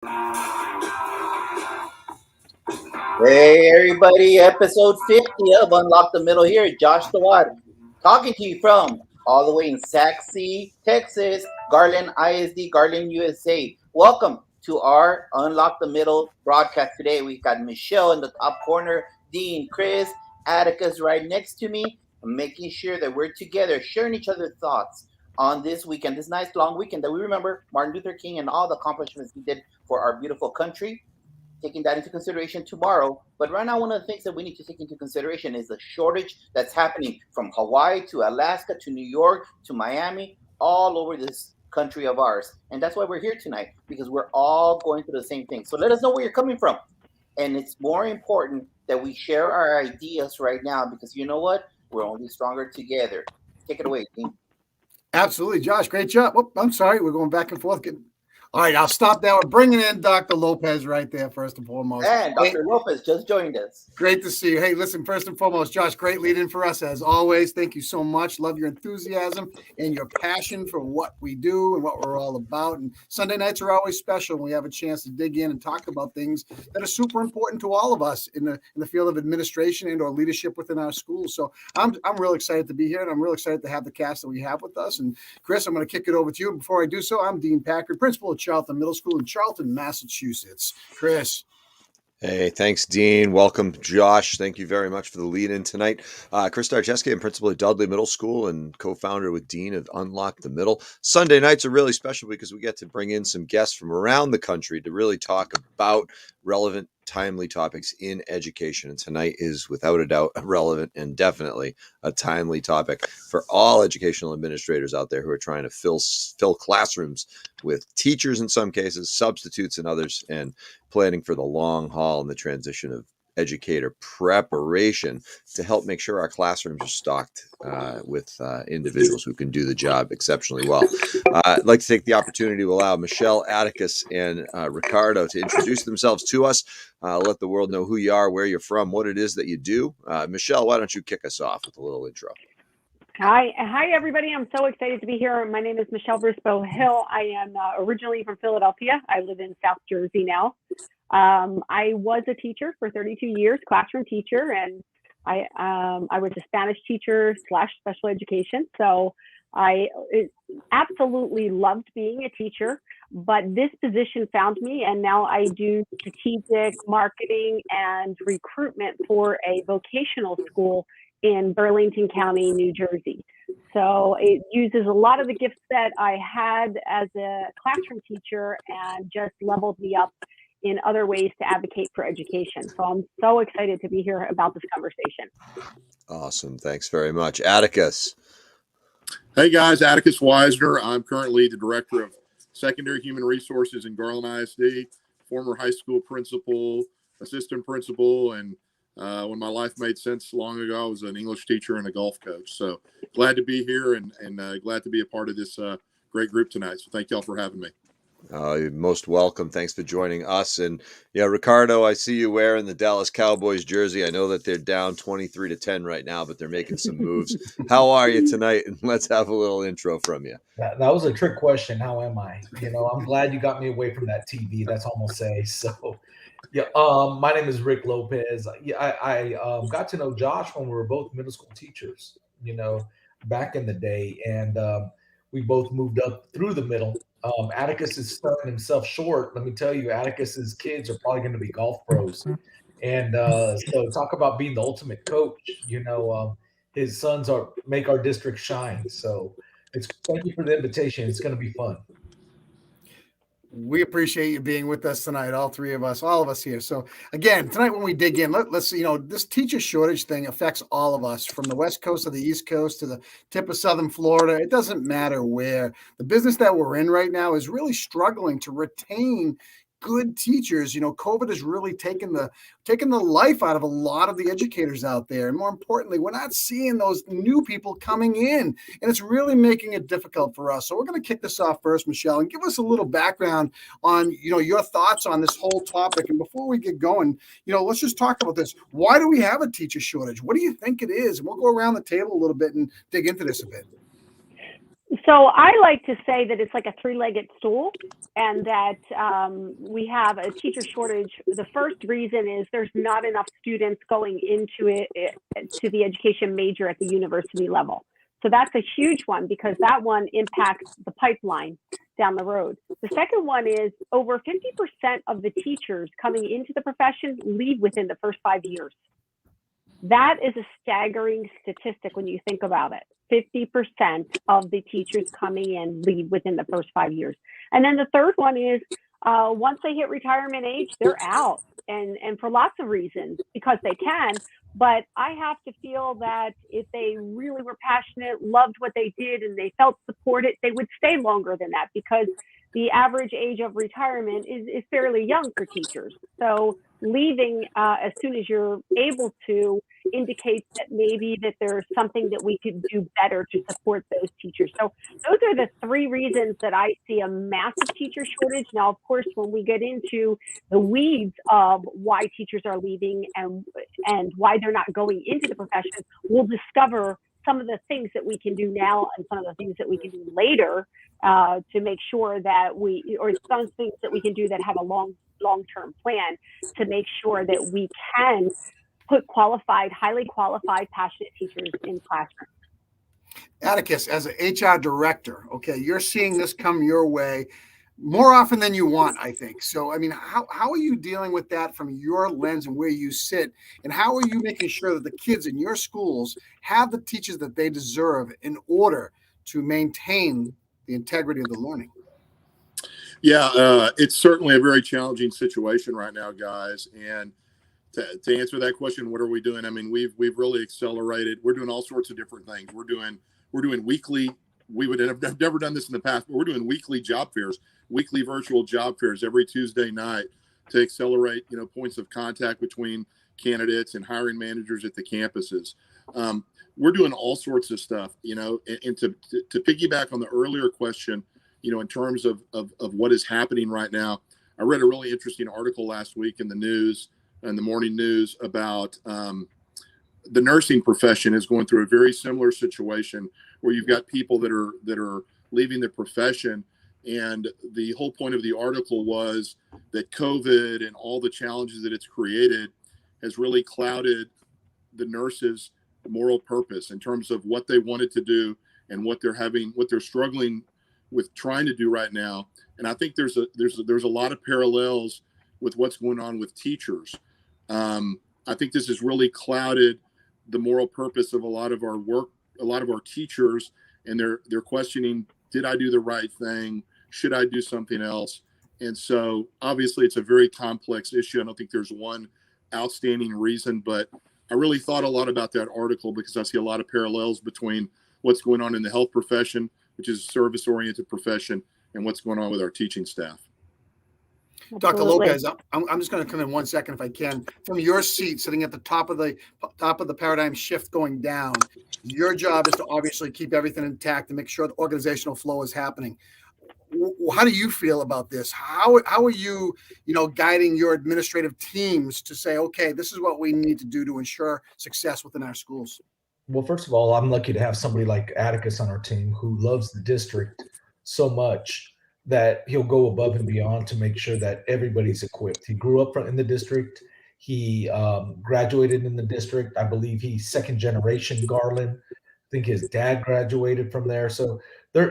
Hey everybody, episode 50 of Unlock the Middle here. Josh Tawad talking to you from all the way in Sac City, Texas, Garland ISD, Garland, USA. Welcome to our Unlock the Middle broadcast today. We've got Michele in the top corner, Dean, Chris, Atticus right next to me, making sure that we're together, sharing each other's thoughts on this weekend, this nice long weekend that we remember Martin Luther King and all the accomplishments he did for our beautiful country, taking that into consideration tomorrow. But right now, one of the things that we need to take into consideration is the shortage that's happening from Hawaii to Alaska to New York to Miami, all over this country of ours. And that's why we're here tonight, because we're all going through the same thing. So let us know where you're coming from. And it's more important that we share our ideas right now, because you know what? We're only stronger together. Take it away, Dean. Absolutely, Josh. Great job. Oh, I'm sorry. We're going back and forth. All right, I'll stop that. We're bringing in Dr. Lopez right there, first and foremost. And Dr. Lopez just joined us. Great to see you. Hey, listen, first and foremost, Josh, great lead in for us as always. Thank you so much. Love your enthusiasm and your passion for what we do and what we're all about. And Sunday nights are always special when we have a chance to dig in and talk about things that are super important to all of us in the field of administration and or leadership within our schools. So I'm real excited to be here, and I'm real excited to have the cast that we have with us. And Chris, I'm going to kick it over to you. And before I do so, I'm Dean Packard, principal of Charlton Middle School in Charlton, Massachusetts. Chris. Hey, thanks, Dean. Welcome, Josh. Thank you very much for the lead in tonight. Chris Darcheski, I'm principal at Dudley Middle School and co-founder with Dean of Unlock the Middle. Sunday nights are really special because we get to bring in some guests from around the country to really talk about relevant, timely topics in education. And tonight is without a doubt relevant and definitely a timely topic for all educational administrators out there who are trying to fill classrooms with teachers in some cases, substitutes in others, and planning for the long haul and the transition of educator preparation to help make sure our classrooms are stocked with individuals who can do the job exceptionally well. I'd like to take the opportunity to allow Michele, Atticus, and Ricardo to introduce themselves to us. Let the world know who you are, where you're from, what it is that you do. Michele, why don't you kick us off with a little intro? Hi, everybody. I'm so excited to be here. My name is Michele Briscoe Hill. I am originally from Philadelphia. I live in South Jersey now. I was a teacher for 32 years, classroom teacher, and I was a Spanish teacher / special education. So I absolutely loved being a teacher, but this position found me, and now I do strategic marketing and recruitment for a vocational school in Burlington County, New Jersey. So it uses a lot of the gifts that I had as a classroom teacher and just leveled me up in other ways to advocate for education. So I'm so excited to be here about this conversation. Awesome. Thanks very much. Atticus. Hey guys, Atticus Weisner. I'm currently the director of secondary human resources in Garland ISD, former high school principal, assistant principal, and when my life made sense long ago, I was an English teacher and a golf coach. So glad to be here and glad to be a part of this great group tonight. So thank y'all for having me. You're most welcome. Thanks for joining us. And yeah, Ricardo, I see you wearing the Dallas Cowboys jersey. I know that they're down 23-10 right now, but they're making some moves. How are you tonight? And let's have a little intro from you. That was a trick question. How am I? I'm glad you got me away from that TV. That's all I'm gonna say. So, yeah. My name is Rick Lopez. Yeah, I got to know Josh when we were both middle school teachers. Back in the day, and we both moved up through the middle. Atticus is selling himself short. Let me tell you, Atticus's kids are probably going to be golf pros. And so talk about being the ultimate coach. His sons make our district shine. So thank you for the invitation. It's going to be fun. We appreciate you being with us tonight, all three of us, all of us here. So again, tonight when we dig in, let's this teacher shortage thing affects all of us, from the West Coast to the East Coast to the tip of Southern Florida. It doesn't matter where. The business that we're in right now is really struggling to retain good teachers. COVID has really taken the life out of a lot of the educators out there. And more importantly, we're not seeing those new people coming in, and it's really making it difficult for us. So we're going to kick this off first, Michele, and give us a little background on, your thoughts on this whole topic. And before we get going, let's just talk about this. Why do we have a teacher shortage? What do you think it is? And we'll go around the table a little bit and dig into this a bit. So I like to say that it's like a three-legged stool, and that we have a teacher shortage. The first reason is there's not enough students going into to the education major at the university level. So that's a huge one, because that one impacts the pipeline down the road. The second one is over 50% of the teachers coming into the profession leave within the first 5 years. That is a staggering statistic when you think about it. 50% of the teachers coming in leave within the first 5 years. And then the third one is once they hit retirement age, they're out. And for lots of reasons, because they can. But I have to feel that if they really were passionate, loved what they did, and they felt supported, they would stay longer than that, because the average age of retirement is fairly young for teachers. So leaving as soon as you're able to indicates that maybe that there's something that we could do better to support those teachers. So those are the three reasons that I see a massive teacher shortage. Now, of course, when we get into the weeds of why teachers are leaving and why they're not going into the profession, we'll discover some of the things that we can do now and some of the things that we can do later to make sure that or some things that we can do that have a long-term plan to make sure that we can put qualified, highly qualified, passionate teachers in classrooms. Atticus, as an HR director, okay, you're seeing this come your way more often than you want, I think. So, I mean, how are you dealing with that from your lens and where you sit? And how are you making sure that the kids in your schools have the teachers that they deserve in order to maintain the integrity of the learning? Yeah, it's certainly a very challenging situation right now, guys. And to answer that question, what are we doing? I mean, we've really accelerated. We're doing all sorts of different things. We're doing weekly. We would have never done this in the past, but we're doing weekly job fairs, weekly virtual job fairs every Tuesday night to accelerate, points of contact between candidates and hiring managers at the campuses. We're doing all sorts of stuff, and to piggyback on the earlier question, in terms of what is happening right now. I read a really interesting article last week in the news, in the morning news, about the nursing profession is going through a very similar situation where you've got people that are leaving the profession. And the whole point of the article was that COVID and all the challenges that it's created has really clouded the nurses' moral purpose in terms of what they wanted to do and what they're struggling with trying to do right now. And I think there's a lot of parallels with what's going on with teachers. I think this has really clouded the moral purpose of a lot of our work, a lot of our teachers, and they're questioning, did I do the right thing? Should I do something else? And so obviously it's a very complex issue. I don't think there's one outstanding reason, but I really thought a lot about that article because I see a lot of parallels between what's going on in the health profession, which is a service-oriented profession, and what's going on with our teaching staff. Dr. Lopez, I'm just going to come in 1 second if I can. From your seat, sitting at the top of the paradigm shift going down, your job is to obviously keep everything intact and make sure the organizational flow is happening. How do you feel about this? How are you, guiding your administrative teams to say, okay, this is what we need to do to ensure success within our schools? Well, first of all, I'm lucky to have somebody like Atticus on our team who loves the district so much that he'll go above and beyond to make sure that everybody's equipped. He grew up in the district. He graduated in the district. I believe he's second generation Garland. I think his dad graduated from there. So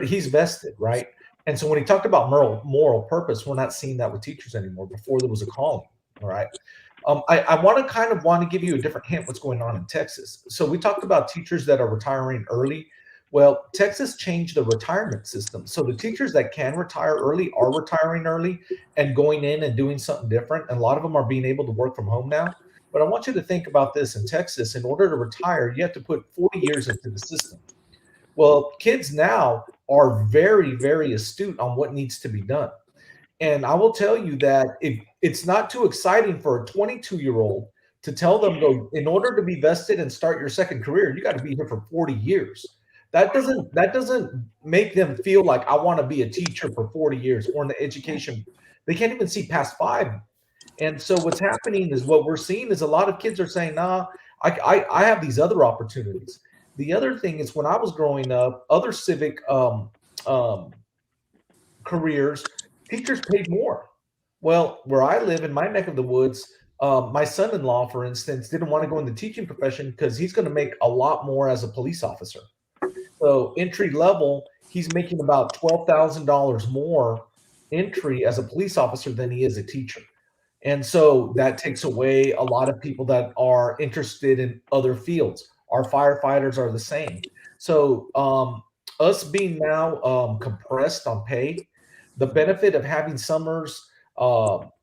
he's vested, right? And so when he talked about moral purpose, we're not seeing that with teachers anymore. Before there was a calling, all right? I want to give you a different hint what's going on in Texas. So we talked about teachers that are retiring early. Well, Texas changed the retirement system. So the teachers that can retire early are retiring early and going in and doing something different. And a lot of them are being able to work from home now. But I want you to think about this. In Texas, in order to retire, you have to put 40 years into the system. Well, kids now are very, very astute on what needs to be done. And I will tell you that if it's not too exciting for a 22-year-old to tell them, in order to be vested and start your second career, you got to be here for 40 years. That doesn't make them feel like I want to be a teacher for 40 years or in the education. They can't even see past 5. And so what's happening is what we're seeing is a lot of kids are saying, nah, I have these other opportunities. The other thing is when I was growing up, other civic careers, teachers paid more. Well, where I live in my neck of the woods, my son-in-law, for instance, didn't want to go in the teaching profession because he's going to make a lot more as a police officer. So entry level, he's making about $12,000 more entry as a police officer than he is a teacher. And so that takes away a lot of people that are interested in other fields. Our firefighters are the same. So us being now compressed on pay, the benefit of having summers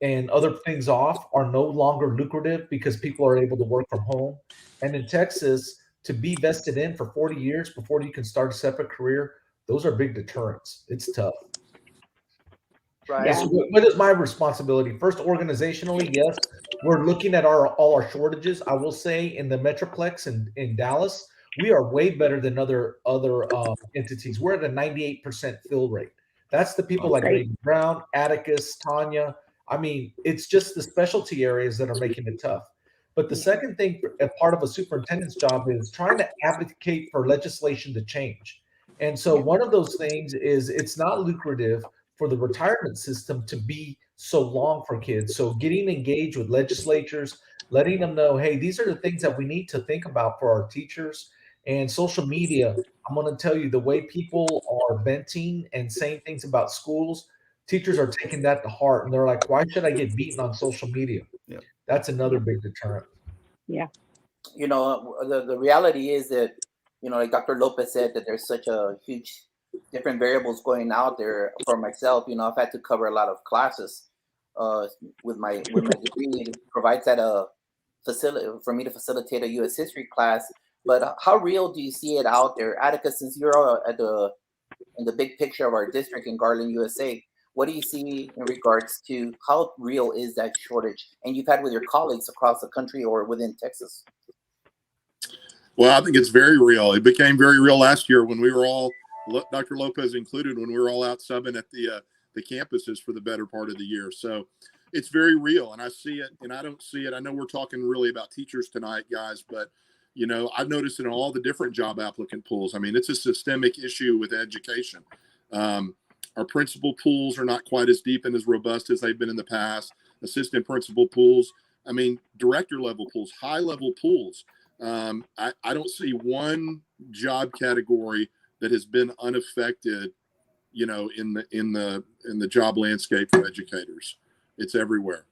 and other things off are no longer lucrative because people are able to work from home. And in Texas, to be vested in for 40 years before you can start a separate career, those are big deterrents. It's tough. Right. So what is my responsibility? First, organizationally, yes, we're looking at all our shortages. I will say in the Metroplex in Dallas, we are way better than other entities. We're at a 98% fill rate. That's the people like Great. Ray Brown, Atticus, Tanya. I mean, it's just the specialty areas that are making it tough. But the second thing, a part of a superintendent's job is trying to advocate for legislation to change. And so one of those things is it's not lucrative for the retirement system to be so long for kids. So getting engaged with legislatures, letting them know, hey, these are the things that we need to think about for our teachers. And social media, I'm going to tell you the way people are venting and saying things about schools, teachers are taking that to heart. And they're like, why should I get beaten on social media? Yeah. That's another big deterrent. Yeah. You know, the reality is that, you know, like Dr. Lopez said, that there's such a huge different variables going out there. For myself, you know, I've had to cover a lot of classes with my degree. It provides that facility for me to facilitate a U.S. history class. But how real do you see it out there, Atticus? Since you're in the big picture of our district in Garland, USA, what do you see in regards to how real is that shortage? And you've had with your colleagues across the country or within Texas. Well, I think it's very real. It became very real last year when we were all, Dr. Lopez included, when we were all out subbing at the campuses for the better part of the year. So it's very real, and I see it, and I don't see it. I know we're talking really about teachers tonight, guys, but you know, I've noticed in all the different job applicant pools. I mean, it's a systemic issue with education. Our principal pools are not quite as deep and as robust as they've been in the past. Assistant principal pools, I mean, director level pools, high level pools. I don't see one job category that has been unaffected, you know, in the job landscape for educators. It's everywhere.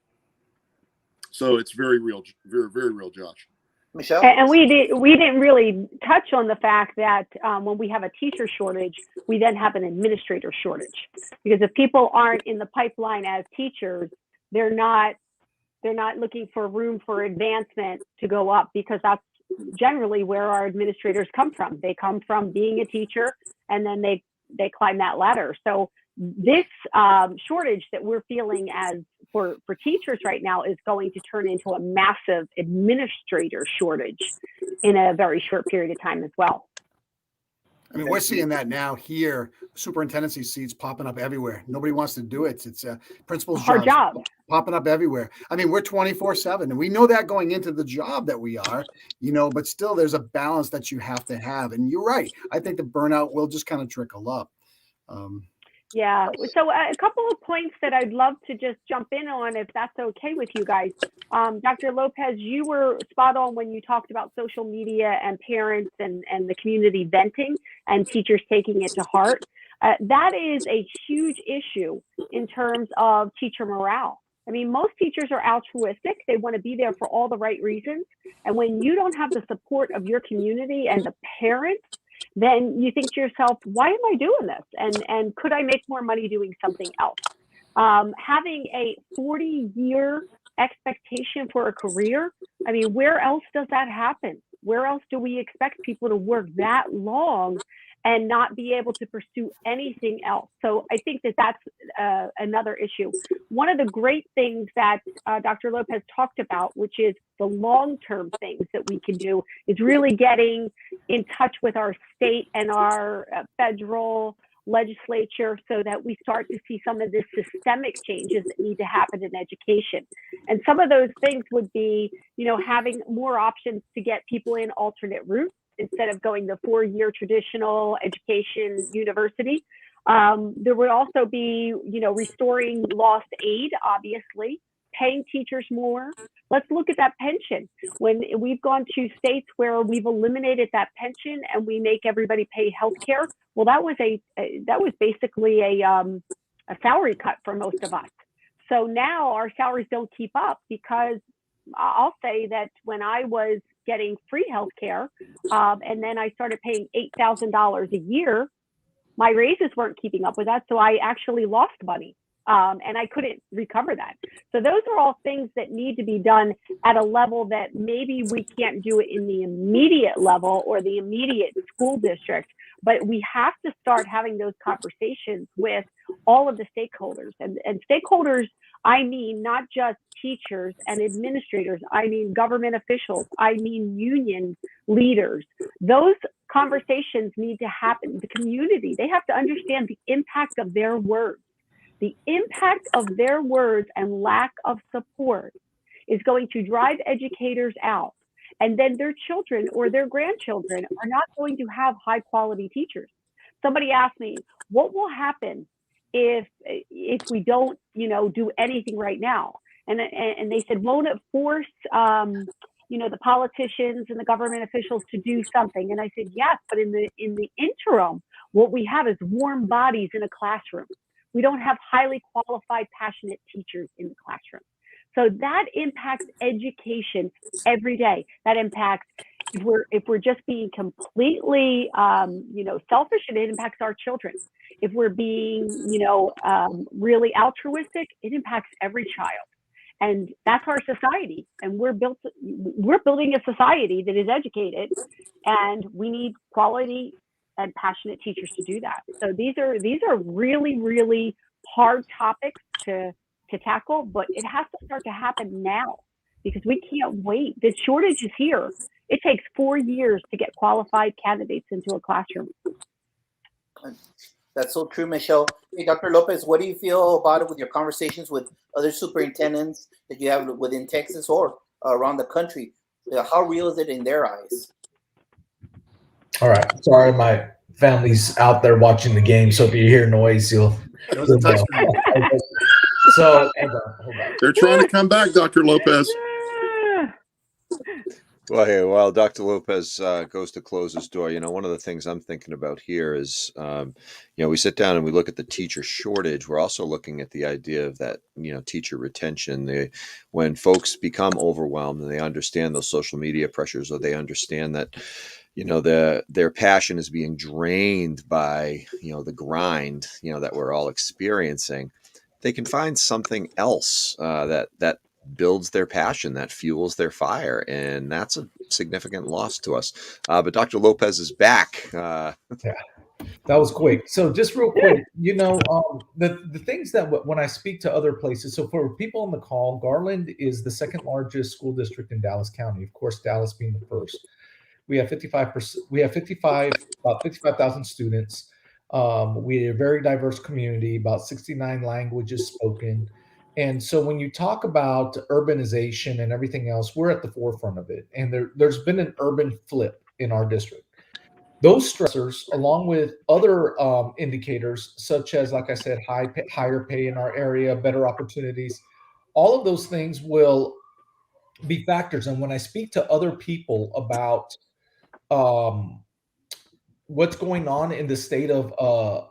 So it's very real, very, very real, Josh. Michele? And we didn't really touch on the fact that when we have a teacher shortage, we then have an administrator shortage, because if people aren't in the pipeline as teachers, they're not looking for room for advancement to go up, because that's generally where our administrators come from. They come from being a teacher, and then they climb that ladder. So this shortage that we're feeling as for teachers right now is going to turn into a massive administrator shortage in a very short period of time as well. I mean, we're seeing that now here. Superintendency seats popping up everywhere. Nobody wants to do it. It's principal's Hard job. popping up everywhere. I mean, we're 24/7, and we know that going into the job that we are, you know, but still there's a balance that you have to have. And you're right. I think the burnout will just kind of trickle up. Yeah. So a couple of points that I'd love to just jump in on, if that's okay with you guys. Dr. Lopez, you were spot on when you talked about social media and parents and the community venting and teachers taking it to heart. That is a huge issue in terms of teacher morale. I mean, most teachers are altruistic. They want to be there for all the right reasons. And when you don't have the support of your community and the parents, then you think to yourself, why am I doing this? And could I make more money doing something else? Having a 40-year expectation for a career, I mean, where else does that happen? Where else do we expect people to work that long and not be able to pursue anything else? So I think that that's another issue. One of the great things that Dr. Lopez talked about, which is the long-term things that we can do, is really getting in touch with our state and our federal legislature so that we start to see some of the systemic changes that need to happen in education. And some of those things would be, you know, having more options to get people in alternate routes. instead of going the 4-year traditional education university. There would also be, restoring lost aid, obviously, paying teachers more. Let's look at that pension. When we've gone to states where we've eliminated that pension and we make everybody pay health care, well, that was basically a salary cut for most of us. So now our salaries don't keep up, because I'll say that when I was getting free health care, and then I started paying $8,000 a year, my raises weren't keeping up with that. So I actually lost money. And I couldn't recover that. So those are all things that need to be done at a level that maybe we can't do it in the immediate level or the immediate school district, but we have to start having those conversations with all of the stakeholders. And stakeholders, I mean, not just teachers and administrators, I mean government officials, I mean union leaders. Those conversations need to happen. The community, they have to understand the impact of their words. The impact of their words and lack of support is going to drive educators out. And then their children or their grandchildren are not going to have high quality teachers. Somebody asked me, what will happen if we don't, do anything right now? And they said, won't it force, the politicians and the government officials to do something? And I said, yes, but in the interim, what we have is warm bodies in a classroom. We don't have highly qualified, passionate teachers in the classroom. So that impacts education every day. That impacts, if we're just being completely, selfish, and it impacts our children. If we're being, really altruistic, it impacts every child. And that's our society. And we're building a society that is educated, and we need quality and passionate teachers to do that. So these are really, really hard topics to tackle, but it has to start to happen now, because we can't wait. The shortage is here. It takes 4 years to get qualified candidates into a classroom. That's so true, Michele. Hey, Dr. Lopez, what do you feel about it with your conversations with other superintendents that you have within Texas or around the country? How real is it in their eyes? All right. Sorry, my family's out there watching the game, so if you hear noise, you'll know. So hold on. They're trying to come back, Dr. Lopez. Well, hey, while Dr. Lopez goes to close his door, one of the things I'm thinking about here is, we sit down and we look at the teacher shortage. We're also looking at the idea of that, teacher retention. When folks become overwhelmed and they understand those social media pressures, or they understand that, their passion is being drained by, the grind, that we're all experiencing, they can find something else that builds their passion, that fuels their fire. And that's a significant loss to us. But Dr. Lopez is back. Yeah, that was quick. So just real quick, the things that when I speak to other places, so for people on the call, Garland is the second largest school district in Dallas County. Of course, Dallas being the first. We have 55%. We have about 55,000 students. We are a very diverse community, about 69 languages spoken. And so when you talk about urbanization and everything else, we're at the forefront of it. And there's been an urban flip in our district. Those stressors, along with other indicators, such as, like I said, higher pay in our area, better opportunities, all of those things will be factors. And when I speak to other people about what's going on in the state of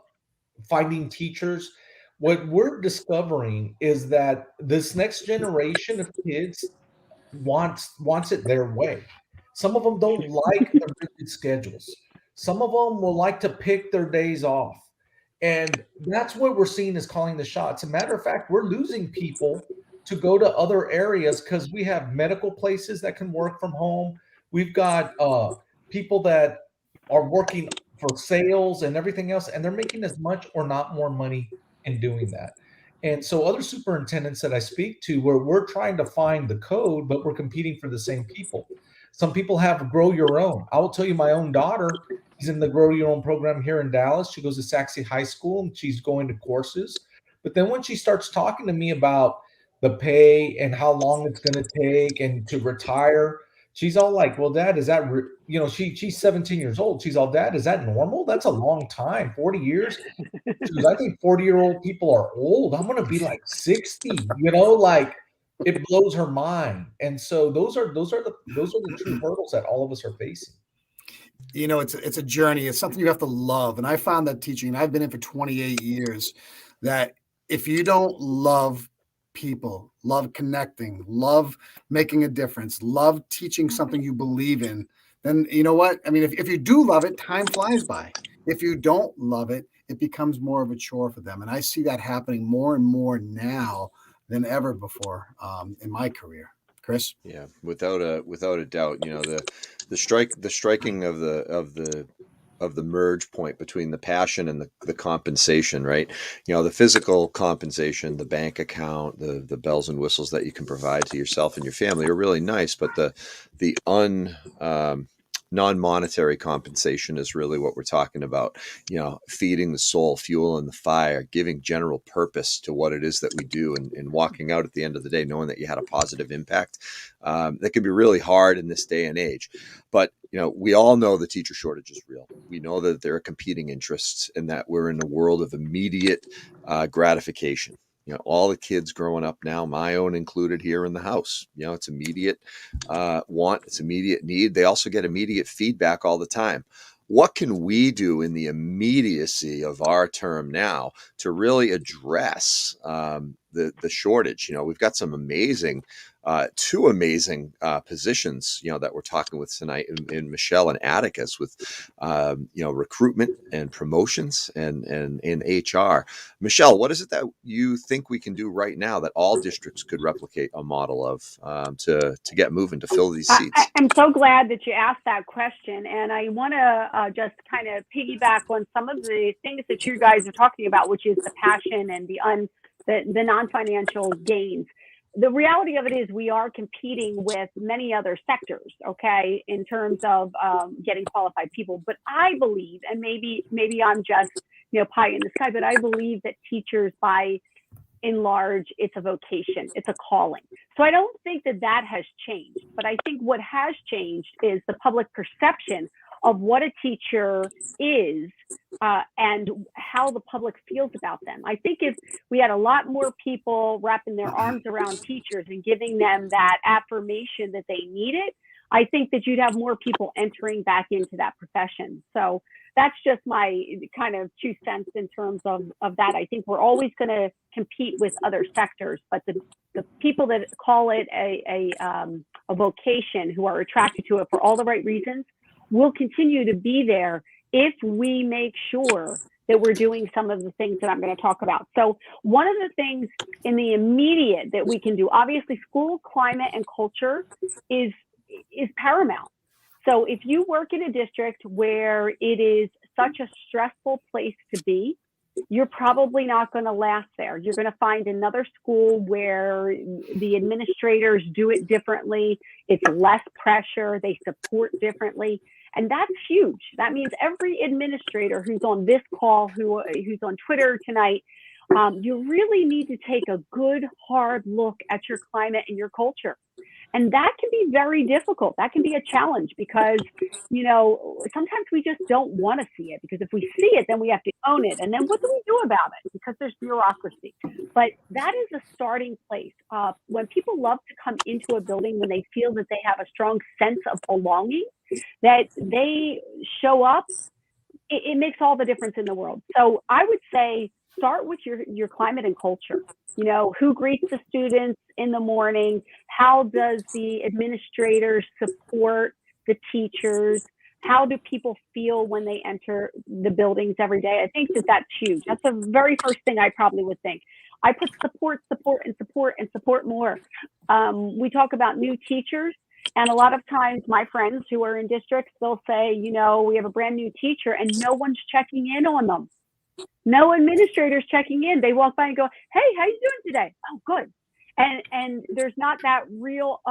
finding teachers, what we're discovering is that this next generation of kids wants it their way. Some of them don't like the rigid schedules. Some of them will like to pick their days off. And that's what we're seeing is calling the shots. As a matter of fact, we're losing people to go to other areas because we have medical places that can work from home. We've got people that are working for sales and everything else, and they're making as much or not more money in doing that. And so other superintendents that I speak to, where we're trying to find the code, but we're competing for the same people. Some people have Grow Your Own. I will tell you, my own daughter is in the Grow Your Own program here in Dallas. She goes to Saxe High School and she's going to courses. But then when she starts talking to me about the pay and how long it's going to take and to retire, she's all like, well, Dad, is that, she's 17 years old. She's all, Dad, is that normal? That's a long time, 40 years. She goes, I think 40-year-old people are old. I'm going to be like 60, like it blows her mind. And so those are the true hurdles that all of us are facing. It's a journey. It's something you have to love. And I found that teaching, and I've been in for 28 years, that if you don't love people, love connecting, love making a difference, love teaching something you believe in, then you know what? I mean, if you do love it, time flies by. If you don't love it, it becomes more of a chore for them. And I see that happening more and more now than ever before in my career. Chris? Yeah, without a doubt. The striking of the merge point between the passion and the compensation, right? The physical compensation, the bank account, the bells and whistles that you can provide to yourself and your family are really nice, but the non-monetary compensation is really what we're talking about. Feeding the soul, fueling the fire, giving general purpose to what it is that we do, and walking out at the end of the day knowing that you had a positive impact. That can be really hard in this day and age. But we all know the teacher shortage is real. We know that there are competing interests, and that we're in a world of immediate gratification. All the kids growing up now, my own included here in the house, it's immediate want, it's immediate need. They also get immediate feedback all the time. What can we do in the immediacy of our term now to really address the shortage? We've got some two amazing positions, that we're talking with tonight in Michele and Atticus with, recruitment and promotions and in HR. Michele, what is it that you think we can do right now that all districts could replicate a model of to get moving to fill these seats? I'm so glad that you asked that question. And I want to just kind of piggyback on some of the things that you guys are talking about, which is the passion and the non-financial gains. The reality of it is we are competing with many other sectors, okay, in terms of getting qualified people. But I believe, and maybe I'm just, pie in the sky, but I believe that teachers, by and large, it's a vocation, it's a calling. So I don't think that has changed. But I think what has changed is the public perception of what a teacher is and how the public feels about them. I think if we had a lot more people wrapping their arms around teachers and giving them that affirmation that they needed, I think that you'd have more people entering back into that profession. So that's just my kind of 2 cents in terms of that. I think we're always going to compete with other sectors, but the people that call it a vocation, who are attracted to it for all the right reasons, will continue to be there if we make sure that we're doing some of the things that I'm going to talk about. So one of the things in the immediate that we can do, obviously school climate and culture is paramount. So if you work in a district where it is such a stressful place to be, you're probably not going to last there. You're going to find another school where the administrators do it differently. It's less pressure. They support differently. And that's huge. That means every administrator who's on this call, who's on Twitter tonight, you really need to take a good, hard look at your climate and your culture. And that can be very difficult. That can be a challenge because, sometimes we just don't want to see it, because if we see it, then we have to own it. And then what do we do about it? Because there's bureaucracy. But that is a starting place. When people love to come into a building, when they feel that they have a strong sense of belonging, that they show up, it makes all the difference in the world. So I would say start with your climate and culture. Who greets the students in the morning? How does the administrators support the teachers? How do people feel when they enter the buildings every day? I think that's huge. That's the very first thing I probably would think. I put support more. We talk about new teachers. And a lot of times my friends who are in districts, they'll say, we have a brand new teacher and no one's checking in on them. No administrators checking in. They walk by and go, hey, how you doing today? Oh, good. And there's not that real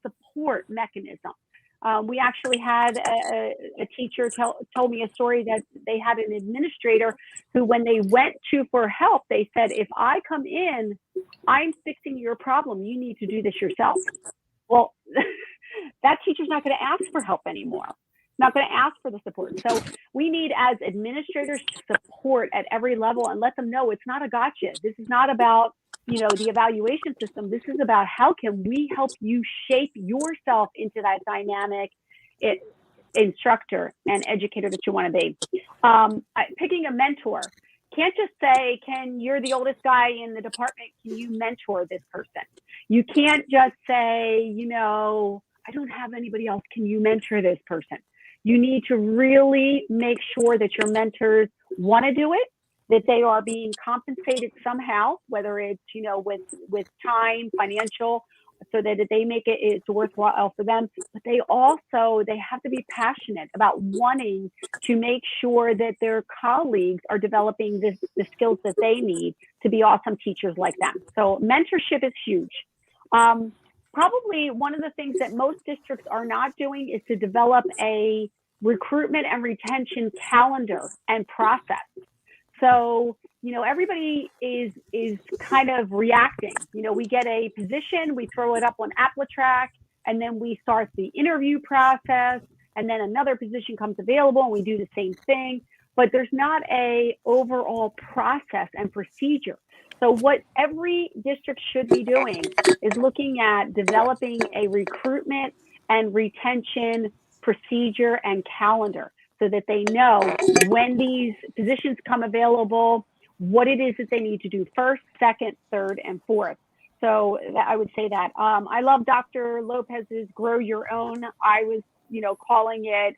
support mechanism. We actually had a teacher told me a story that they had an administrator who, when they went for help, they said, if I come in, I'm fixing your problem. You need to do this yourself. Well, that teacher's not going to ask for help anymore, not going to ask for the support. So we need, as administrators, to support at every level and let them know it's not a gotcha. This is not about, you know, the evaluation system. This is about how can we help you shape yourself into that dynamic instructor and educator that you want to be. Picking a mentor. Can't just say, you're the oldest guy in the department, can you mentor this person? You can't just say, you know, I don't have anybody else, can you mentor this person? You need to really make sure that your mentors want to do it, that they are being compensated somehow, whether it's, you know, with time, financial, so that they make it's worthwhile for them. But they have to be passionate about wanting to make sure that their colleagues are developing the skills that they need to be awesome teachers like them. So mentorship is huge. Probably one of the things that most districts are not doing is to develop a recruitment and retention calendar and process. So, you know, everybody is kind of reacting. You know, we get a position, we throw it up on AppleTrack, and then we start the interview process, and then another position comes available and we do the same thing. But there's not a overall process and procedure. So what every district should be doing is looking at developing a recruitment and retention procedure and calendar, so that they know when these positions come available, what it is that they need to do first, second, third, and fourth. So I would say that. I love Dr. Lopez's Grow Your Own. I was, you know, calling it,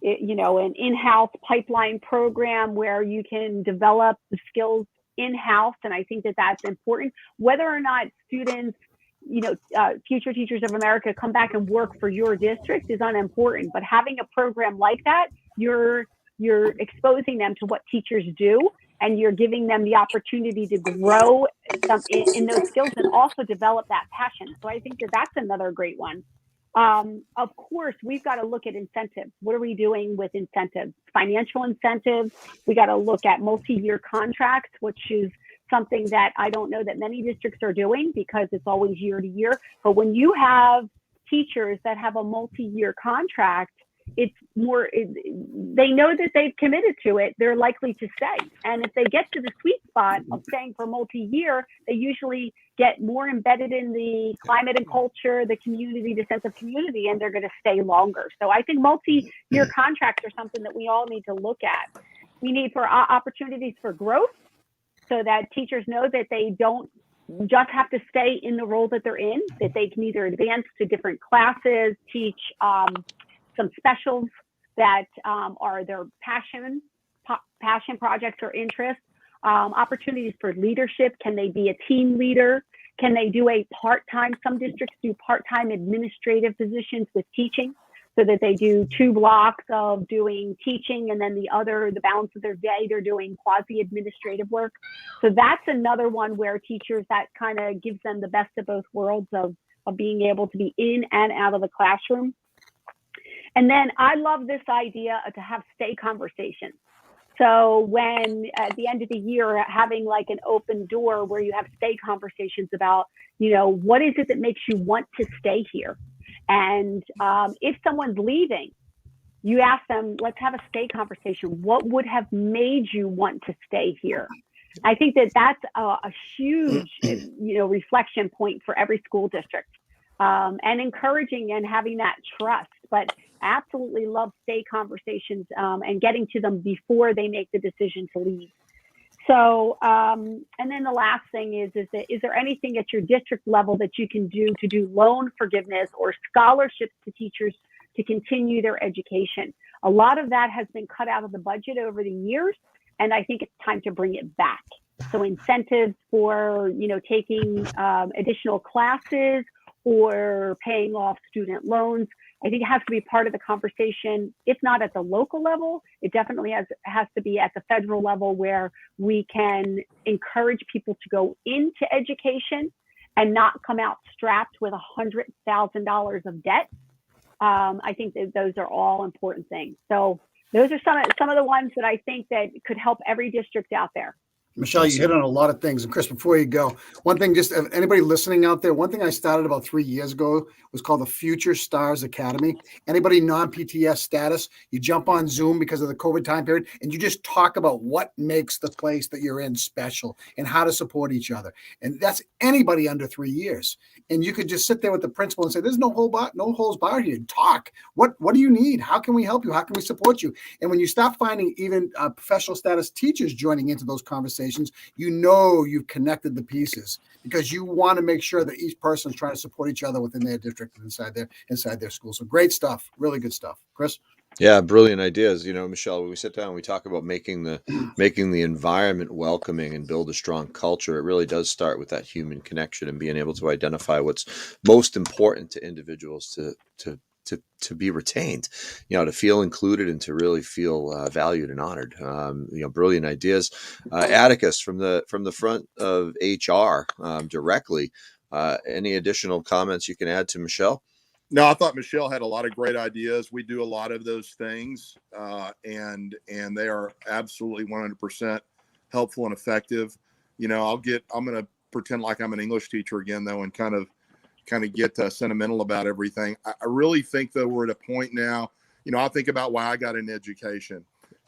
you know, an in-house pipeline program where you can develop the skills in-house. And I think that that's important. Whether or not students, you know, future teachers of America come back and work for your district is unimportant. But having a program like that, you're exposing them to what teachers do, and you're giving them the opportunity to grow in those skills and also develop that passion. So I think that that's another great one. Of course, we've got to look at incentives. What are we doing with incentives? Financial incentives. We got to look at multi-year contracts, which is something that I don't know that many districts are doing because it's always year to year. But when you have teachers that have a multi-year contract, it's more, they know that they've committed to it, they're likely to stay. And if they get to the sweet spot of staying for multi-year, they usually get more embedded in the climate and culture, the community, the sense of community, and they're going to stay longer. So I think multi-year contracts are something that we all need to look at. We need for opportunities for growth, so that teachers know that they don't just have to stay in the role that they're in, that they can either advance to different classes, teach some specials that are their passion projects or interests. Opportunities for leadership. Can they be a team leader? Can they do a part-time? Some districts do part-time administrative positions with teaching, so that they do 2 blocks of doing teaching, and then the balance of their day, they're doing quasi-administrative work. So that's another one where teachers, that kind of gives them the best of both worlds of being able to be in and out of the classroom. And then I love this idea to have stay conversations. So when at the end of the year, having like an open door where you have stay conversations about, you know, what is it that makes you want to stay here? And if someone's leaving, you ask them, let's have a stay conversation. What would have made you want to stay here? I think that that's a huge, you know, reflection point for every school district, and encouraging and having that trust. But absolutely love stay conversations and getting to them before they make the decision to leave. So, and then the last thing is there anything at your district level that you can do to do loan forgiveness or scholarships to teachers to continue their education? A lot of that has been cut out of the budget over the years, and I think it's time to bring it back. So incentives for, you know, taking additional classes or paying off student loans. I think it has to be part of the conversation, if not at the local level, it definitely has to be at the federal level, where we can encourage people to go into education and not come out strapped with $100,000 of debt. I think that those are all important things. So those are some of the ones that I think that could help every district out there. Michele, Awesome. you hit on a lot of things. And Chris, before you go, one thing, just anybody listening out there, one thing I started about 3 years ago was called the Future Stars Academy. Anybody non-PTS status, you jump on Zoom because of the COVID time period, and you just talk about what makes the place that you're in special and how to support each other. And that's anybody under 3 years. And you could just sit there with the principal and say, there's no holds barred here. Talk. What do you need? How can we help you? How can we support you? And when you start finding even professional status teachers joining into those conversations, you know you've connected the pieces because you want to make sure that each person is trying to support each other within their district and inside their school. So great stuff, really good stuff. Chris? Yeah, brilliant ideas. Michele, when we sit down and we talk about making the environment welcoming and build a strong culture, it really does start with that human connection and being able to identify what's most important to individuals to be retained, to feel included and to really feel valued and honored. Brilliant ideas. Atticus, from the front of HR directly, any additional comments you can add to Michele? No, I thought Michele had a lot of great ideas. We do a lot of those things, and they are absolutely 100% helpful and effective. I'm going to pretend like I'm an English teacher again, though, and kind of get sentimental about everything. I really think, though, we're at a point now, I think about why I got an education.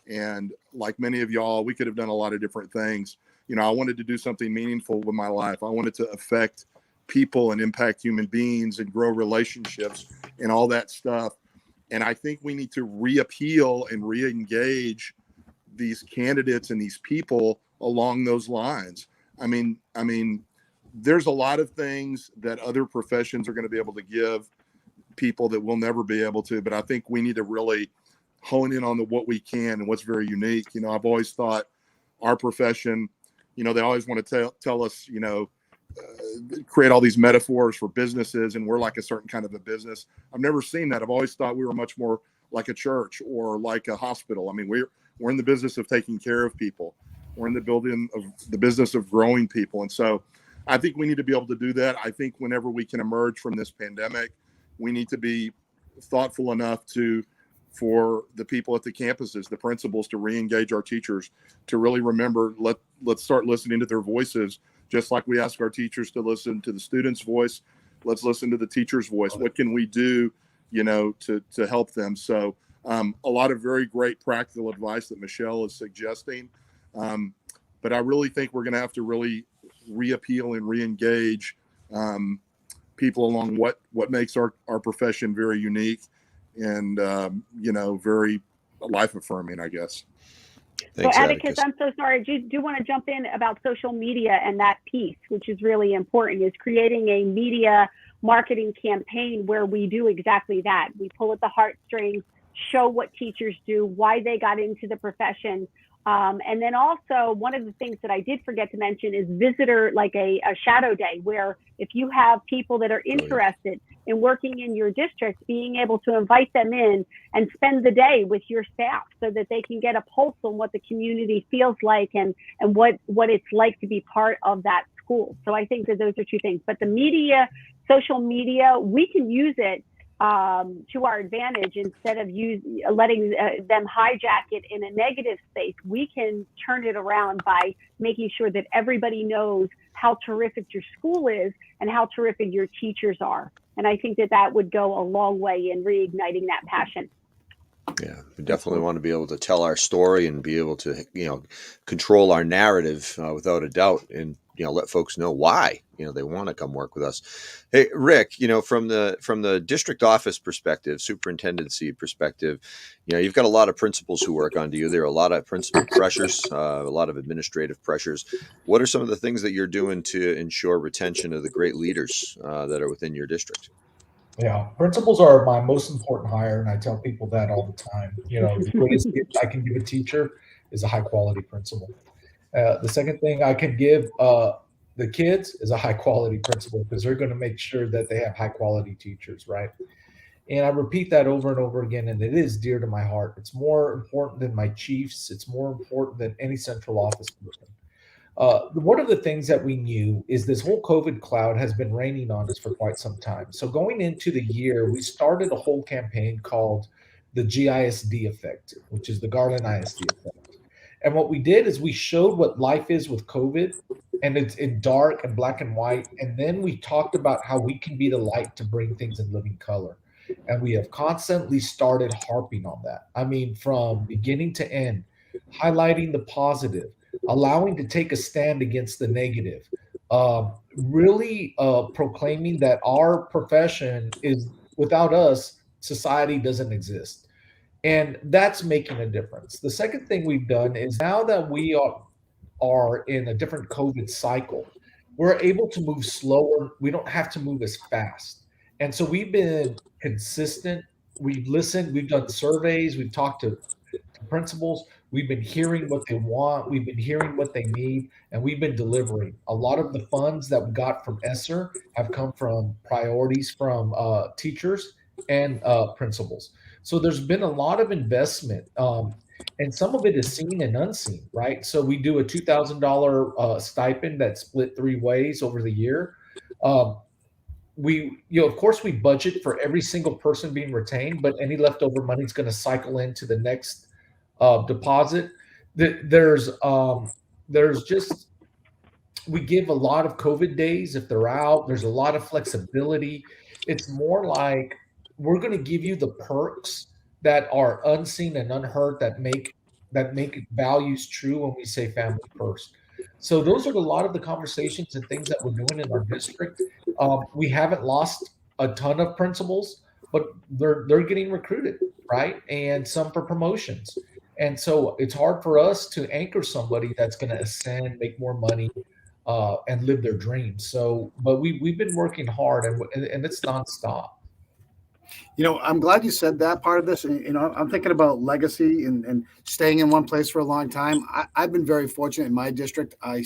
And like many of y'all, we could have done a lot of different things. I wanted to do something meaningful with my life. I wanted to affect people and impact human beings and grow relationships and all that stuff. And I think we need to reappeal and re-engage these candidates and these people along those lines. I mean, there's a lot of things that other professions are going to be able to give people that we'll never be able to, but I think we need to really hone in on what we can and what's very unique. I've always thought our profession, they always want to tell us, create all these metaphors for businesses, and we're like a certain kind of a business. I've never seen that. I've always thought we were much more like a church or like a hospital. I mean, we're in the business of taking care of people. We're in the business of growing people. And so I think we need to be able to do that. I think whenever we can emerge from this pandemic, we need to be thoughtful enough for the people at the campuses, the principals, to re-engage our teachers, to really remember, let's start listening to their voices. Just like we ask our teachers to listen to the students' voice, let's listen to the teacher's voice. What can we do, to help them? So a lot of very great practical advice that Michele is suggesting. But I really think we're going to have to really reappeal and re-engage people along what makes our profession very unique and, very life affirming, I guess. Thanks, so Atticus, I'm so sorry. I do want to jump in about social media and that piece, which is really important, is creating a media marketing campaign where we do exactly that. We pull at the heartstrings, show what teachers do, why they got into the profession. And then also one of the things that I did forget to mention is visitor, like a shadow day, where if you have people that are interested in working in your district, being able to invite them in and spend the day with your staff so that they can get a pulse on what the community feels like and what it's like to be part of that school. So I think that those are two things. But the media, social media, we can use it to our advantage. Instead of letting them hijack it in a negative space, we can turn it around by making sure that everybody knows how terrific your school is and how terrific your teachers are. And I think that would go a long way in reigniting that passion. Yeah, we definitely want to be able to tell our story and be able to, control our narrative without a doubt, and let folks know why they want to come work with us. Hey, Rick, from the district office perspective, superintendency perspective, you've got a lot of principals who work under you. There are a lot of principal pressures, a lot of administrative pressures. What are some of the things that you're doing to ensure retention of the great leaders that are within your district? Yeah, principals are my most important hire, and I tell people that all the time. The greatest gift I can give a teacher is a high quality principal. The second thing I can give the kids is a high quality principal, because they're going to make sure that they have high quality teachers, right? And I repeat that over and over again, and it is dear to my heart. It's more important than my chiefs. It's more important than any central office person. One of the things that we knew is this whole COVID cloud has been raining on us for quite some time. So going into the year, we started a whole campaign called the GISD effect, which is the Garland ISD effect. And what we did is we showed what life is with COVID, and it's in dark and black and white. And then we talked about how we can be the light to bring things in living color. And we have constantly started harping on that. I mean, from beginning to end, highlighting the positive, allowing to take a stand against the negative, really proclaiming that our profession is without us, society doesn't exist. And that's making a difference. The second thing we've done is now that we are in a different COVID cycle, we're able to move slower. We don't have to move as fast. And so we've been consistent. We've listened, we've done surveys, we've talked to principals. We've been hearing what they want, we've been hearing what they need, and we've been delivering. A lot of the funds that we got from ESSER have come from priorities from teachers and principals. So there's been a lot of investment, and some of it is seen and unseen, right? So we do a $2,000 stipend that's split 3 ways over the year. Um, of course, we budget for every single person being retained, but any leftover money is going to cycle into the next deposit. There's just we give a lot of COVID days if they're out. There's a lot of flexibility. It's more like we're going to give you the perks that are unseen and unheard that make values true when we say family first. So those are a lot of the conversations and things that we're doing in our district. We haven't lost a ton of principals, but they're getting recruited, right? And some for promotions. And so it's hard for us to anchor somebody that's going to ascend, make more money, and live their dreams. So, but we've been working hard, and it's nonstop. I'm glad you said that part of this. And, I'm thinking about legacy and staying in one place for a long time. I've been very fortunate in my district. I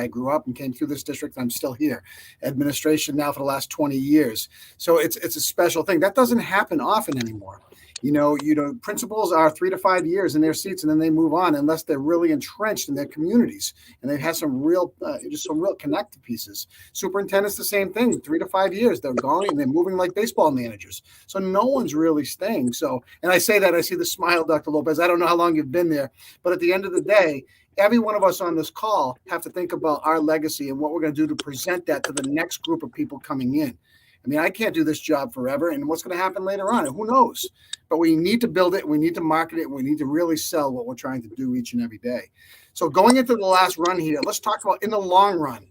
grew up and came through this district. I'm still here. Administration now for the last 20 years. So it's a special thing. That doesn't happen often anymore. Principals are 3 to 5 years in their seats, and then they move on unless they're really entrenched in their communities and they've had some real connected pieces. Superintendents, the same thing, 3 to 5 years, they're going and they're moving like baseball managers. So no one's really staying. So, and I say that, I see the smile, Dr. Lopez. I don't know how long you've been there, but at the end of the day, every one of us on this call have to think about our legacy and what we're going to do to present that to the next group of people coming in. I mean, I can't do this job forever, and what's going to happen later on, and who knows? But we need to build it, we need to market it, and we need to really sell what we're trying to do each and every day. So going into the last run here, let's talk about in the long run,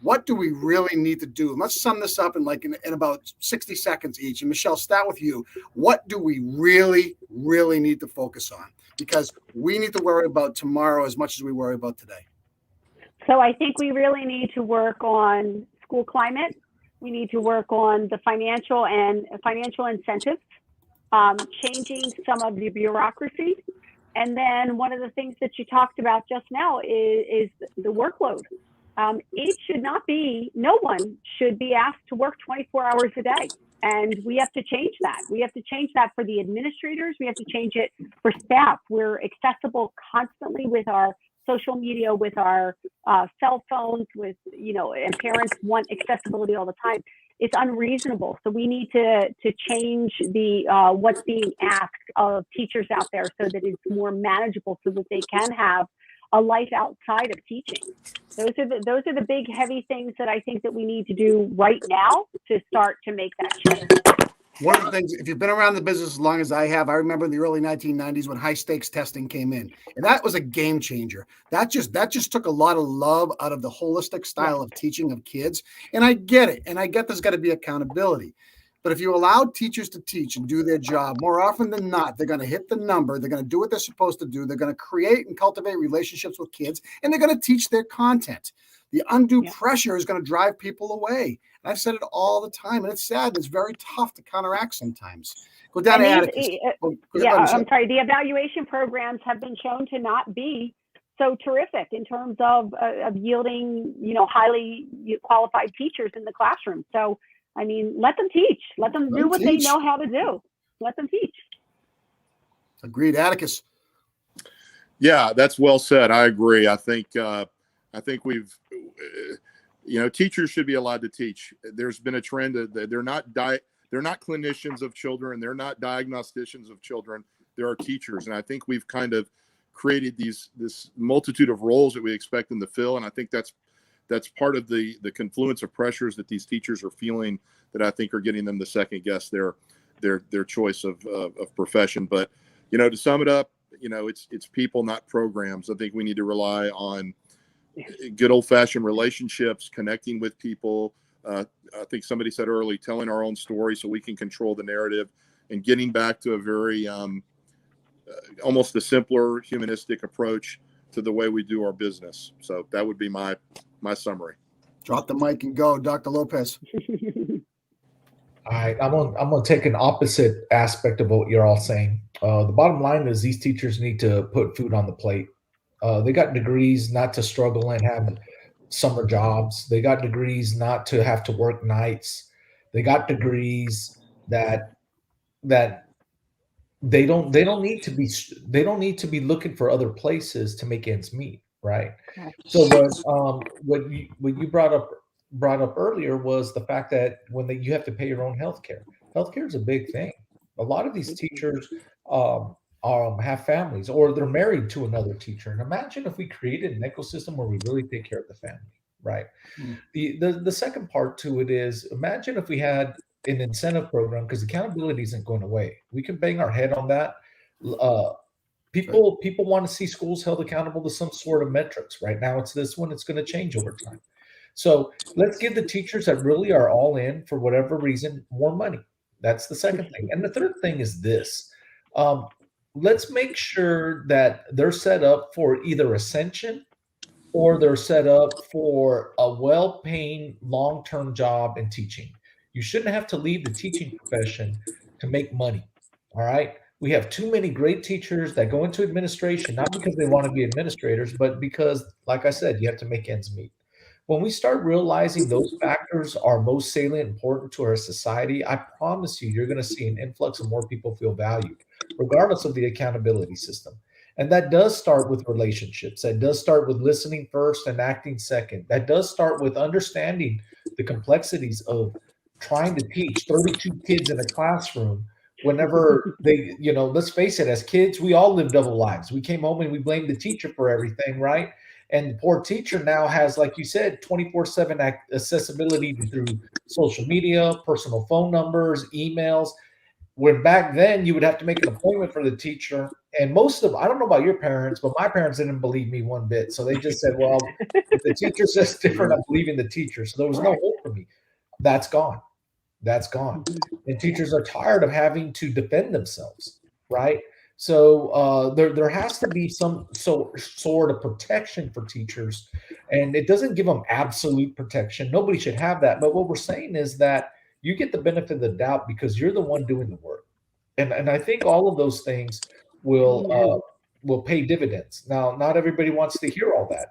what do we really need to do? And let's sum this up in about 60 seconds each. And Michele, start with you. What do we really, really need to focus on? Because we need to worry about tomorrow as much as we worry about today. So I think we really need to work on school climate. We need to work on the financial incentives, changing some of the bureaucracy. And then one of the things that you talked about just now is the workload. No one should be asked to work 24 hours a day. And we have to change that. We have to change that for the administrators. We have to change it for staff. We're accessible constantly with our social media, with our cell phones, and parents want accessibility all the time. It's unreasonable. So we need to change the what's being asked of teachers out there so that it's more manageable, so that they can have a life outside of teaching. Those are the big, heavy things that I think that we need to do right now to start to make that shift. One of the things, if you've been around the business as long as I have, I remember in the early 1990s when high stakes testing came in, and that was a game changer. That just took a lot of love out of the holistic style of teaching of kids. And I get it. And I get there's got to be accountability. But if you allow teachers to teach and do their job, more often than not, they're going to hit the number. They're going to do what they're supposed to do. They're going to create and cultivate relationships with kids, and they're going to teach their content. The undue pressure is going to drive people away. And I've said it all the time, and it's sad. It's very tough to counteract sometimes. Go down to Atticus. I'm sorry. The evaluation programs have been shown to not be so terrific in terms of yielding, highly qualified teachers in the classroom. So, I mean, let them teach. Let them do what they know how to do. Let them teach. Agreed, Atticus. Yeah, that's well said. I agree. I think we've, teachers should be allowed to teach. There's been a trend that they're not clinicians of children. They're not diagnosticians of children. There are teachers. And I think we've kind of created this multitude of roles that we expect them to fill. And I think that's part of the confluence of pressures that these teachers are feeling that I think are getting them to second guess their choice of profession. But, to sum it up, it's people, not programs. I think we need to rely on good old fashioned relationships, connecting with people. I think somebody said earlier, telling our own story so we can control the narrative, and getting back to a very almost a simpler humanistic approach to the way we do our business. So that would be my summary. Drop the mic and go, Dr. Lopez. All right, I'm gonna take an opposite aspect of what you're all saying. The bottom line is these teachers need to put food on the plate. They got degrees not to struggle and have summer jobs. They got degrees not to have to work nights. They got degrees that they don't need to be looking for other places to make ends meet, right? So what you brought up earlier was the fact that you have to pay your own healthcare. Healthcare is a big thing. A lot of these teachers have families, or they're married to another teacher. And imagine if we created an ecosystem where we really take care of the family, right? The second part to it is, imagine if we had an incentive program, because accountability isn't going away. We can bang our head on that. People want to see schools held accountable to some sort of metrics. Right now it's this one. It's going to change over time. So let's give the teachers that really are all in for whatever reason more money. That's the second thing. And the third thing is this. Let's make sure that they're set up for either ascension, or they're set up for a well-paying long-term job in teaching. You shouldn't have to leave the teaching profession to make money. All right. We have too many great teachers that go into administration, not because they want to be administrators, but because, like I said, you have to make ends meet. When we start realizing those factors are most salient, important to our society, I promise you're going to see an influx of more people feel valued, regardless of the accountability system. And that does start with relationships. That does start with listening first and acting second. That does start with understanding the complexities of trying to teach 32 kids in a classroom whenever they, let's face it, as kids, we all live double lives. We came home and we blamed the teacher for everything, right? And the poor teacher now has, like you said, 24/7 accessibility through social media, personal phone numbers, emails. When back then you would have to make an appointment for the teacher. And I don't know about your parents, but my parents didn't believe me one bit. So they just said, well, if the teacher says different, I'm believing the teacher. So there was no hope for me. That's gone. That's gone. And teachers are tired of having to defend themselves, right? So there has to be some sort of protection for teachers. And it doesn't give them absolute protection. Nobody should have that. But what we're saying is that you get the benefit of the doubt because you're the one doing the work. And I think all of those things will pay dividends. Now, not everybody wants to hear all that,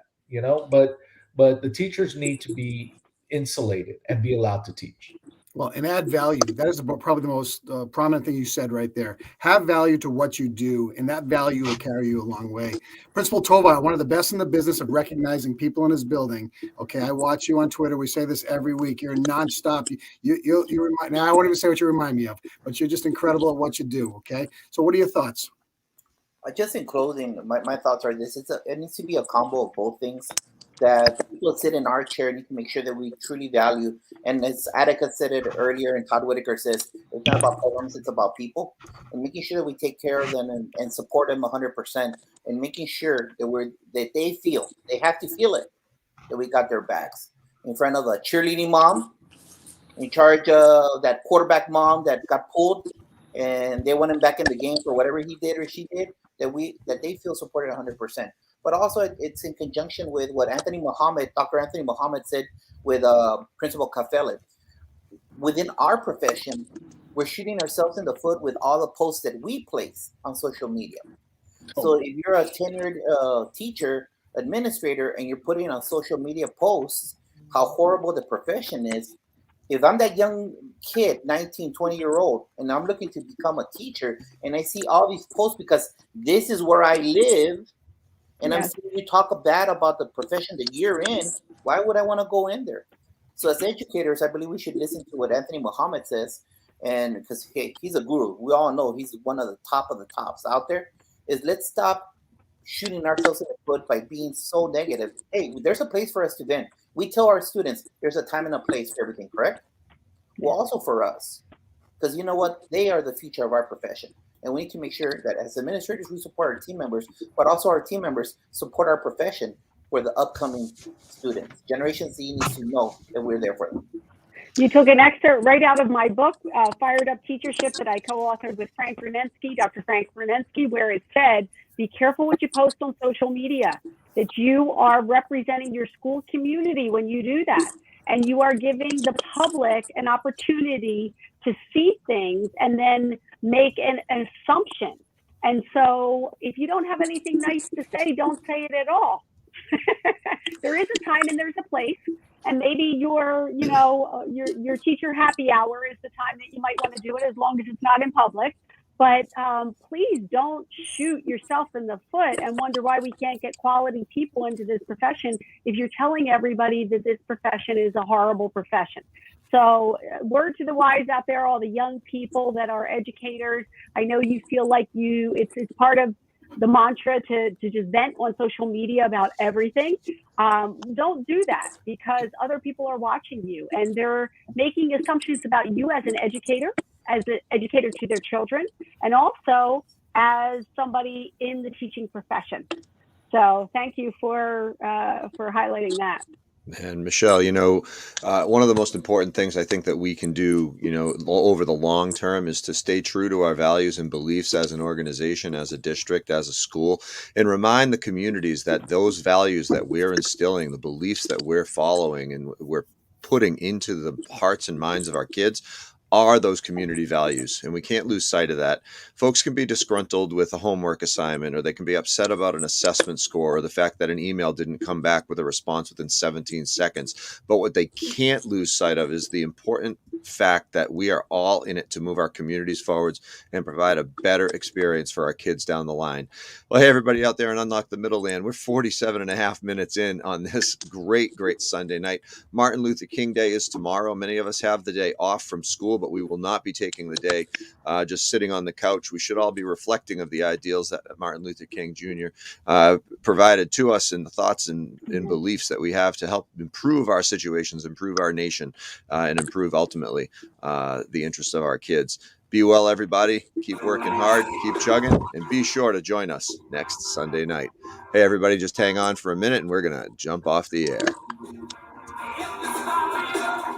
but the teachers need to be insulated and be allowed to teach. Well, and add value. That is probably the most prominent thing you said right there. Have value to what you do, and that value will carry you a long way. Principal Tova, one of the best in the business of recognizing people in his building. Okay, I watch you on Twitter. We say this every week. You're nonstop. You remind. Now I won't even say what you remind me of, but you're just incredible at what you do. Okay, so what are your thoughts? Just in closing, my thoughts are this: it needs to be a combo of both things. That people sit in our chair need to make sure that we truly value. And as Atticus said it earlier, and Todd Whitaker says, it's not about programs, it's about people. And making sure that we take care of them and support them 100%. And making sure that they feel, they have to feel it, that we got their backs. In front of a cheerleading mom, in charge of that quarterback mom that got pulled, and they want him back in the game for whatever he did or she did, that they feel supported 100%. But also it's in conjunction with what Dr. Anthony Muhammad said with Principal Kafele. Within our profession, we're shooting ourselves in the foot with all the posts that we place on social media. So if you're a tenured teacher, administrator, and you're putting on social media posts how horrible the profession is, if I'm that young kid, 19, 20-year-old, and I'm looking to become a teacher, and I see all these posts because this is where I live, and I'm seeing you talk bad about the profession that you're in, why would I want to go in there? So as educators, I believe we should listen to what Anthony Muhammad says, and because he's a guru. We all know he's one of the tops out there, is let's stop shooting ourselves in the foot by being so negative. Hey, there's a place for us to vent. We tell our students there's a time and a place for everything, correct? Well, also for us, because you know what? They are the future of our profession. And we need to make sure that as administrators, we support our team members, but also our team members support our profession for the upcoming students. Generation Z needs to know that we're there for them. You took an excerpt right out of my book, Fired Up Teachership, that I co-authored with Frank Renensky, Dr. Frank Renensky, where it said, be careful what you post on social media, that you are representing your school community when you do that. And you are giving the public an opportunity to see things and then make an assumption. And so if you don't have anything nice to say, don't say it at all. There is a time and there's a place. And maybe your teacher happy hour is the time that you might want to do it, as long as it's not in public. But please don't shoot yourself in the foot and wonder why we can't get quality people into this profession if you're telling everybody that this profession is a horrible profession. So word to the wise out there, all the young people that are educators. I know you feel like it's part of the mantra to just vent on social media about everything. Don't do that, because other people are watching you and they're making assumptions about you as an educator to their children, and also as somebody in the teaching profession. So thank you for highlighting that. And Michele, one of the most important things I think that we can do, over the long term is to stay true to our values and beliefs as an organization, as a district, as a school, and remind the communities that those values that we're instilling, the beliefs that we're following and we're putting into the hearts and minds of our kids are those community values. And we can't lose sight of that. Folks can be disgruntled with a homework assignment, or they can be upset about an assessment score, or the fact that an email didn't come back with a response within 17 seconds. But what they can't lose sight of is the important fact that we are all in it to move our communities forwards and provide a better experience for our kids down the line. Well, hey, everybody out there in Unlock the Middle Land, we're 47 and a half minutes in on this great Sunday night. Martin Luther King Day is tomorrow. Many of us have the day off from school, but we will not be taking the day just sitting on the couch. We should all be reflecting of the ideals that Martin Luther King Jr. Provided to us, and the thoughts and beliefs that we have to help improve our situations, improve our nation, and improve ultimately the interests of our kids. Be well, everybody. Keep working hard, keep chugging, and be sure to join us next Sunday night. Hey, everybody, just hang on for a minute and we're going to jump off the air.